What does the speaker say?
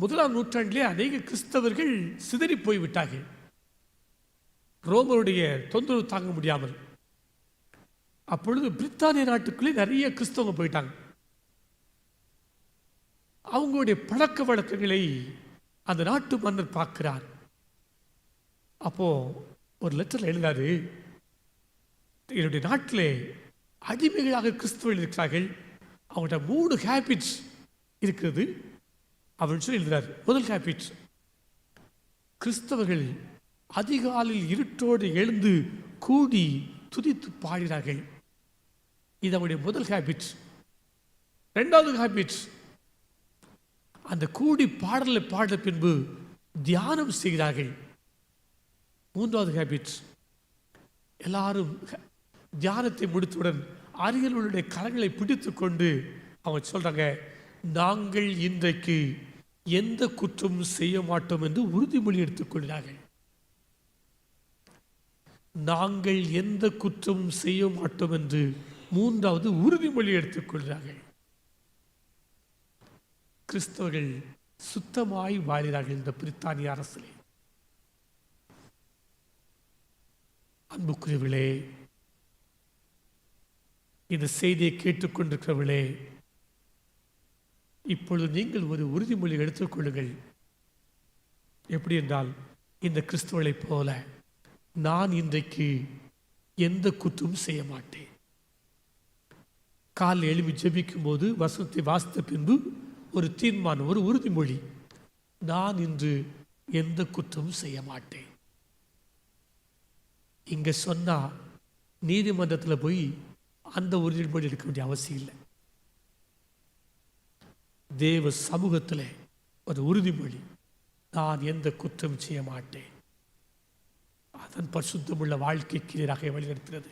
முதலாம் நூற்றாண்டிலே அநேக கிறிஸ்தவர்கள் சிதறி போய்விட்டார்கள். ரோமருடைய தொந்தரவு தாங்க முடியாமல். அப்பொழுது பிரித்தானிய நாட்டுக்குள்ளே நிறைய கிறிஸ்தவங்க போயிட்டாங்க. அவங்களுடைய பழக்க வழக்கங்களை அந்த நாட்டு மன்னர் பார்க்கிறார். அப்போ ஒரு லெட்டர் எழுதாரு, என்னுடைய நாட்டிலே அடிமைகளாக கிறிஸ்தவர்கள் இருக்கிறார்கள், அவங்கள்ட்ட 3 ஹேபிட்ஸ் இருக்கிறது அப்படின்னு சொல்லி எழுதுறாரு. முதல் ஹேபிட், கிறிஸ்தவர்கள் அதிகாலையில் இருட்டோடு எழுந்து கூடி துதித்து பாடினார்கள். இது அவருடைய முதல் ஹேபிட். இரண்டாவது ஹேபிட், அந்த கூடி பாடலை பாடின பின்பு தியானம் செய்கிறார்கள். மூன்றாவது ஹேபிட், எல்லாரும் தியானத்தை முடித்தவுடன் அருகிலுடைய கரங்களை பிடித்து கொண்டு அவங்க சொல்றாங்க, நாங்கள் இன்றைக்கு எந்த குற்றமும் செய்ய மாட்டோம் என்று உறுதிமொழி எடுத்துக்கொள்கிறார்கள். நாங்கள் எந்த குற்றமும் செய்ய மாட்டோம் என்று மூன்றாவது உறுதிமொழி எடுத்துக்கொள்கிறார்கள். கிறிஸ்தவர்கள் சுத்தமாய் வாழ்கிறார்கள் இந்த பிரித்தானிய அரசிலே. அன்புக்குரியவர்களே, இந்த செய்தியை கேட்டுக்கொண்டிருக்கிறவர்களே, இப்பொழுது நீங்கள் ஒரு உறுதிமொழி எடுத்துக்கொள்ளுங்கள். எப்படி என்றால், இந்த கிறிஸ்தவர்களைப் போல நான் இன்றைக்கு எந்த குற்றமும் செய்ய மாட்டேன். காலை எழுப்பி ஜெபிக்கும் போது வசனத்தை வாசித்த பின்பு ஒரு தீர்மானம், ஒரு உறுதிமொழி, நான் இன்று எந்த குற்றமும் செய்ய மாட்டேன். இங்க சொன்னா நீதிமன்றத்தில் போய் அந்த உறுதிமொழி எடுக்க வேண்டிய அவசியம் இல்லை. தேவ சமூகத்தில் ஒரு உறுதிமொழி, நான் எந்த குற்றம் செய்ய மாட்டேன். அதன் பரிசுத்தமுள்ள வாழ்க்கைக்கு எதிராக வழிநடத்துகிறது.